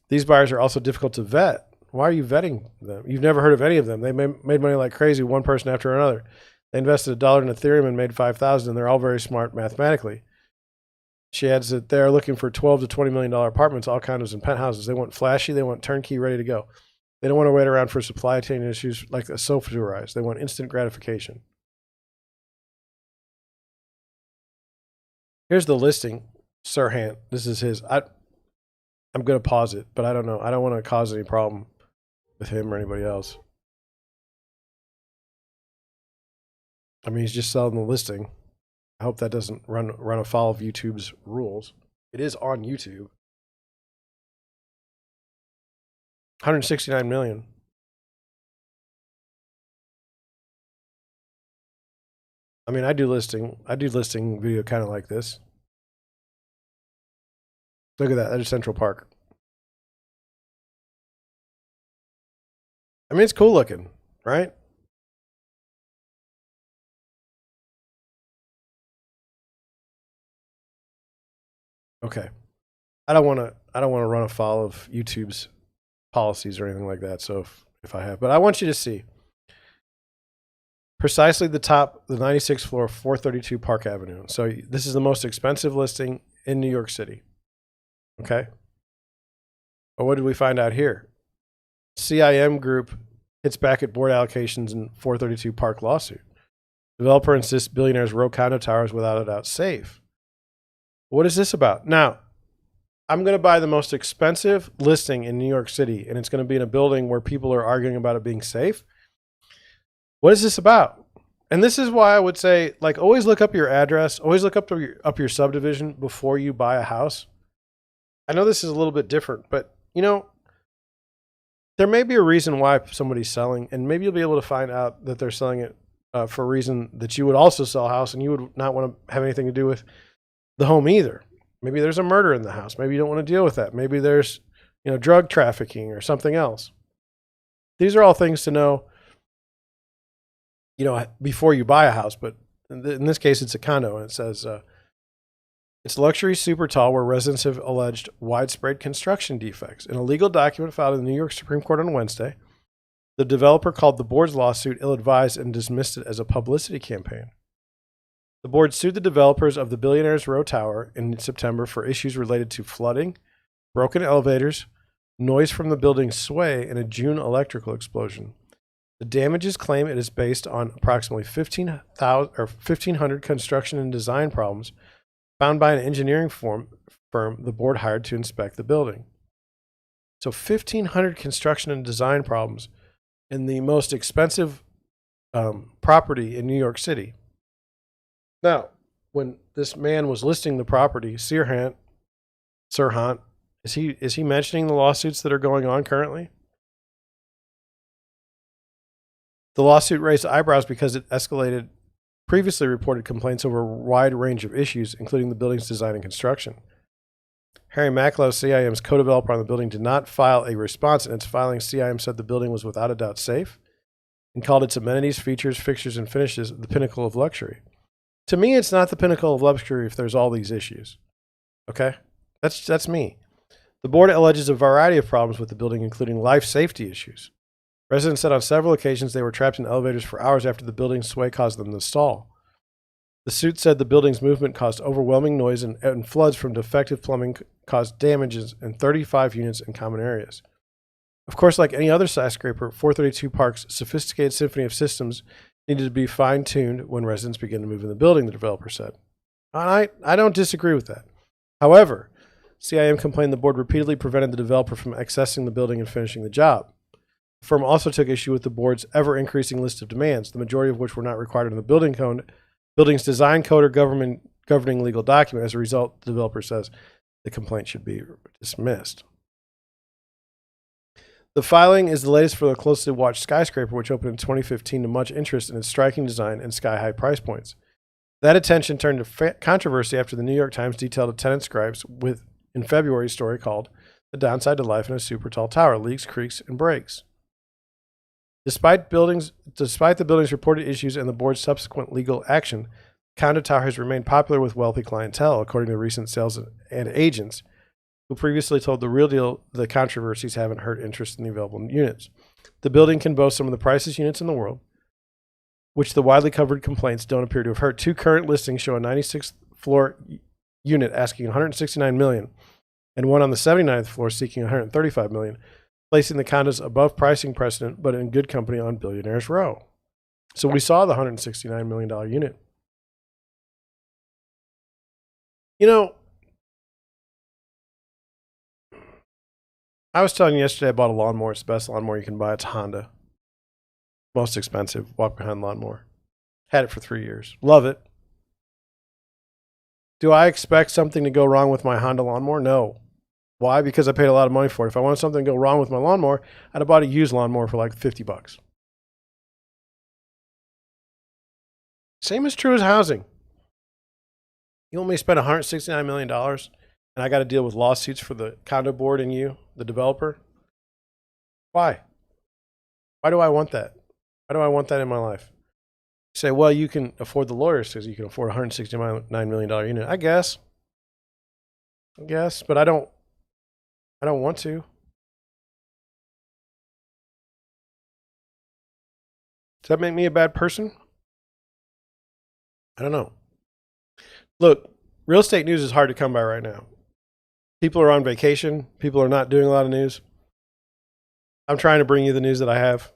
These buyers are also difficult to vet. Why are you vetting them? You've never heard of any of them. They made money like crazy, one person after another. They invested $1 in Ethereum and made $5,000, and they're all very smart mathematically. She adds that they're looking for $12 to $20 million apartments, all condos and penthouses. They want flashy, they want turnkey, ready to go. They don't want to wait around for supply chain issues like a sofa rise. They want instant gratification. Here's the listing. Sirhan, this is his. I'm going to pause it, but I don't know. I don't want to cause any problem with him or anybody else. I mean, he's just selling the listing. I hope that doesn't run afoul of YouTube's rules. It is on YouTube. 169 million. I mean, I do listing video kind of like this. Look at that. That is Central Park. I mean, it's cool looking, right? Okay. I don't want to run afoul of YouTube's policies or anything like that. So if I have, but I want you to see precisely the 96th floor, 432 Park Avenue. So this is the most expensive listing in New York City. Okay. But what did we find out here? CIM Group hits back at board allocations in 432 Park lawsuit. Developer insists billionaires row condo towers without a doubt safe. What is this about? Now, I'm going to buy the most expensive listing in New York City, and it's going to be in a building where people are arguing about it being safe. What is this about? And this is why I would say, like, always look up your address, always look up your subdivision before you buy a house. I know this is a little bit different, but, you know, there may be a reason why somebody's selling, and maybe you'll be able to find out that they're selling it for a reason that you would also sell a house, and you would not want to have anything to do with the home either. Maybe there's a murder in the house. Maybe you don't want to deal with that. Maybe there's, you know, drug trafficking or something else. These are all things to know, you know, before you buy a house. But in this case, it's a condo, and it says it's luxury super tall where residents have alleged widespread construction defects. In a legal document filed in the New York Supreme Court on Wednesday, the developer called the board's lawsuit ill-advised and dismissed it as a publicity campaign. The board sued the developers of the Billionaires Row Tower in September for issues related to flooding, broken elevators, noise from the building's sway, and a June electrical explosion. The damages claim it is based on approximately 1,500 construction and design problems found by an engineering firm the board hired to inspect the building. So 1,500 construction and design problems in the most expensive property in New York City. Now, when this man was listing the property, Sirhan, is he mentioning the lawsuits that are going on currently? The lawsuit raised eyebrows because it escalated previously reported complaints over a wide range of issues, including the building's design and construction. Harry Macklow, CIM's co-developer on the building, did not file a response. In its filing, CIM said the building was without a doubt safe and called its amenities, features, fixtures, and finishes the pinnacle of luxury. To me, it's not the pinnacle of luxury if there's all these issues. Okay? That's me. The board alleges a variety of problems with the building, including life safety issues. Residents said on several occasions they were trapped in elevators for hours after the building's sway caused them to stall. The suit said the building's movement caused overwhelming noise and floods from defective plumbing caused damages in 35 units and common areas. Of course, like any other skyscraper, 432 Park's sophisticated symphony of systems needed to be fine-tuned when residents began to move in the building, the developer said. I don't disagree with that. However, CIM complained the board repeatedly prevented the developer from accessing the building and finishing the job. The firm also took issue with the board's ever-increasing list of demands, the majority of which were not required in the building's design code or governing legal document. As a result, the developer says the complaint should be dismissed. The filing is the latest for the closely watched skyscraper, which opened in 2015 to much interest in its striking design and sky-high price points. That attention turned to controversy after the New York Times detailed a tenant's gripes in February's story called "The Downside to Life in a Super Tall Tower: Leaks, Creaks, and Breaks." Despite the building's reported issues and the board's subsequent legal action, condo tower has remained popular with wealthy clientele, according to recent sales and agents who previously told The Real Deal the controversies haven't hurt interest in the available units. The building can boast some of the priciest units in the world, which the widely covered complaints don't appear to have hurt. Two current listings show a 96th floor unit asking $169 million and one on the 79th floor seeking $135 million, placing the condos above pricing precedent but in good company on Billionaires Row. So we saw the $169 million unit. You know, I was telling you yesterday I bought a lawnmower. It's the best lawnmower you can buy. It's a Honda. Most expensive. Walk behind lawnmower. Had it for 3 years. Love it. Do I expect something to go wrong with my Honda lawnmower? No. Why? Because I paid a lot of money for it. If I wanted something to go wrong with my lawnmower, I'd have bought a used lawnmower for like $50. Same is true as housing. You want me to spend $169 million and I got to deal with lawsuits for the condo board and you, the developer? Why? Why do I want that? Why do I want that in my life? You say, well, you can afford the lawyers because you can afford a $169 million unit. I guess, but I don't want to. Does that make me a bad person? I don't know. Look, real estate news is hard to come by right now. People are on vacation. People are not doing a lot of news. I'm trying to bring you the news that I have.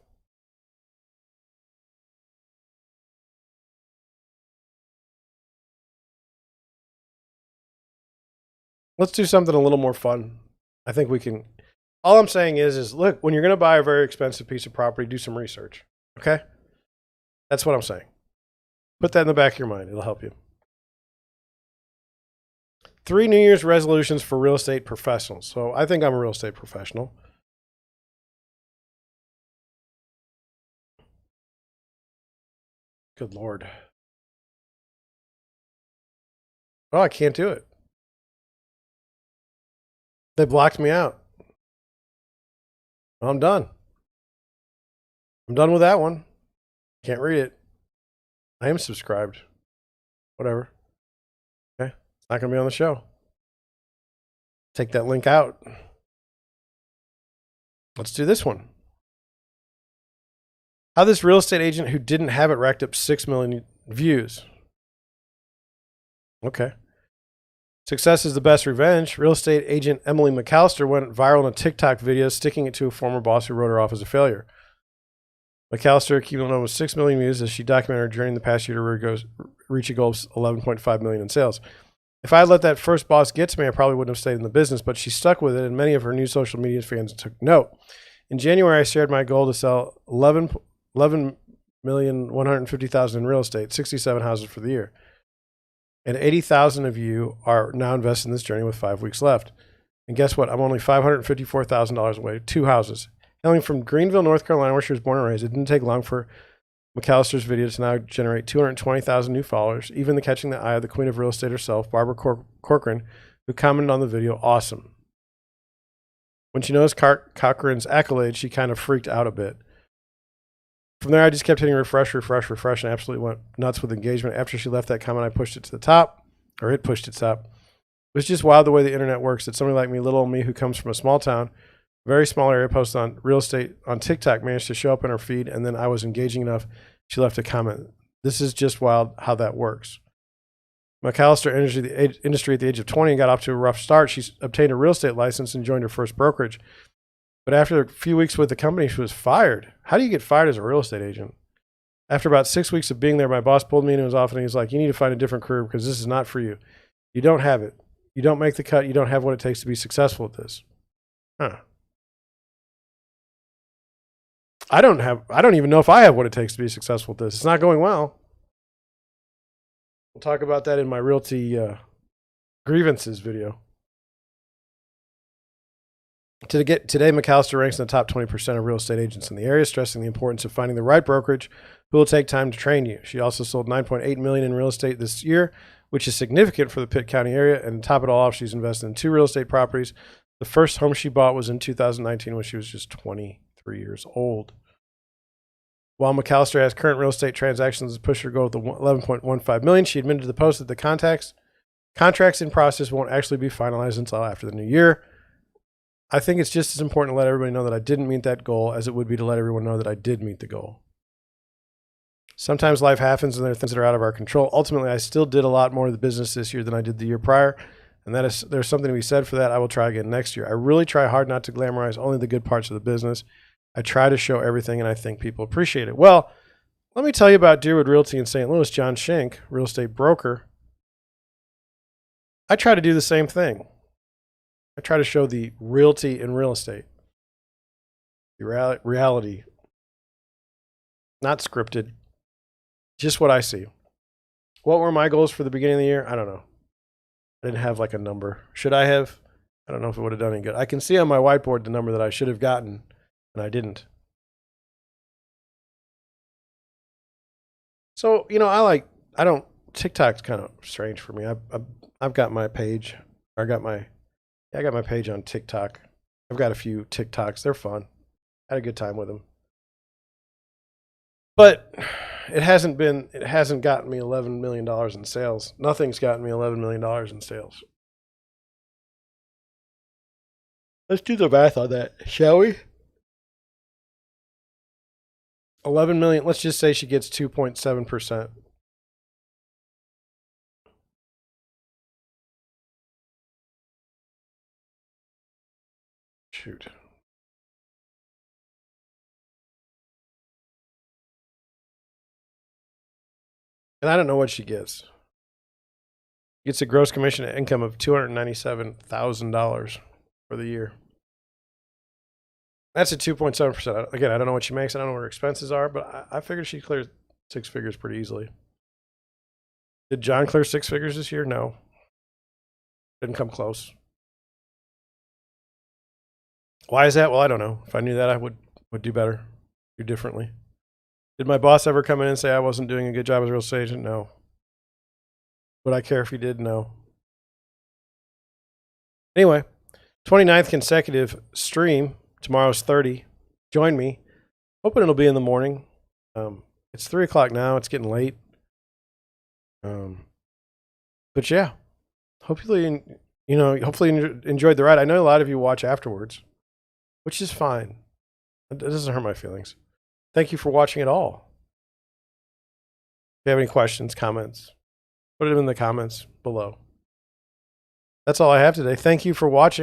let's do something a little more fun. I think we can. All I'm saying is look, when you're going to buy a very expensive piece of property, do some research. Okay? That's what I'm saying. Put that in the back of your mind. It'll help you. 3 New Year's resolutions for real estate professionals. So I think I'm a real estate professional. Good Lord. Oh, I can't do it. They blocked me out. I'm done. I'm done with that one. Can't read it. I am subscribed. Whatever. Okay. It's not going to be on the show. Take that link out. Let's do this one. How this real estate agent who didn't have it racked up 6 million views. Okay. Success is the best revenge. Real estate agent Emily McAllister went viral in a TikTok video sticking it to a former boss who wrote her off as a failure. McAllister accumulated almost 6 million views as she documented her journey in the past year to reach a goal of 11.5 million in sales. If I had let that first boss get to me, I probably wouldn't have stayed in the business, but she stuck with it, and many of her new social media fans took note. In January, I shared my goal to sell 11,150,000 in real estate, 67 houses for the year. And 80,000 of you are now invested in this journey with 5 weeks left. And guess what? I'm only $554,000 away, 2 houses. Hailing from Greenville, North Carolina, where she was born and raised, it didn't take long for McAllister's video to now generate 220,000 new followers, even the catching the eye of the queen of real estate herself, Barbara Corcoran, who commented on the video, "Awesome." When she noticed Cochran's accolades, she kind of freaked out a bit. From there, I just kept hitting refresh, and absolutely went nuts with engagement. After she left that comment, I pushed it to the top, or it pushed its top. It was just wild the way the internet works, that somebody like me, little old me, who comes from a small town, very small area, posted on real estate on TikTok, managed to show up in her feed, and then I was engaging enough, she left a comment. This is just wild how that works. McAllister entered the industry at the age of 20 and got off to a rough start. She obtained a real estate license and joined her first brokerage. But after a few weeks with the company, she was fired. How do you get fired as a real estate agent? After about 6 weeks of being there, my boss pulled me into his office and he was like, "You need to find a different career because this is not for you. You don't have it. You don't make the cut. You don't have what it takes to be successful at this." Huh. I don't even know if I have what it takes to be successful at this. It's not going well. We'll talk about that in my realty grievances video. Today, McAllister ranks in the top 20% of real estate agents in the area, stressing the importance of finding the right brokerage who will take time to train you. She also sold $9.8 million in real estate this year, which is significant for the Pitt County area. And to top it all off, she's invested in 2 real estate properties. The first home she bought was in 2019 when she was just 23 years old. While McAllister has current real estate transactions to push her goal to 11.15 million, she admitted to the Post that the contracts in process won't actually be finalized until after the new year. I think it's just as important to let everybody know that I didn't meet that goal as it would be to let everyone know that I did meet the goal. Sometimes life happens and there are things that are out of our control. Ultimately, I still did a lot more of the business this year than I did the year prior, and there's something to be said for that. I will try again next year. I really try hard not to glamorize only the good parts of the business. I try to show everything, and I think people appreciate it. Well, let me tell you about Deerwood Realty in St. Louis. John Schenk, real estate broker. I try to do the same thing. I try to show the realty in real estate. The reality. Not scripted. Just what I see. What were my goals for the beginning of the year? I don't know. I didn't have like a number. Should I have? I don't know if it would have done any good. I can see on my whiteboard the number that I should have gotten, and I didn't. So, TikTok's kind of strange for me. I've got my page. I got my page on TikTok. I've got a few TikToks. They're fun. I had a good time with them. But it hasn't gotten me $11 million in sales. Nothing's gotten me $11 million in sales. Let's do the math on that, shall we? 11 million. Let's just say she gets 2.7%. Shoot. And I don't know what she gets. Gets a gross commission income of $297,000 for the year. That's at 2.7%. Again, I don't know what she makes. I don't know what her expenses are, but I figured she cleared 6 figures pretty easily. Did John clear 6 figures this year? No. Didn't come close. Why is that? Well, I don't know. If I knew that, I would do better, do differently. Did my boss ever come in and say I wasn't doing a good job as a real estate agent? No. Would I care if he did? No. Anyway, 29th consecutive stream. Tomorrow's 30. Join me. Hoping it'll be in the morning. It's 3 o'clock now. It's getting late. But yeah, hopefully you enjoyed the ride. I know a lot of you watch afterwards, which is fine. It doesn't hurt my feelings. Thank you for watching it all. If you have any questions, comments, put them in the comments below. That's all I have today. Thank you for watching.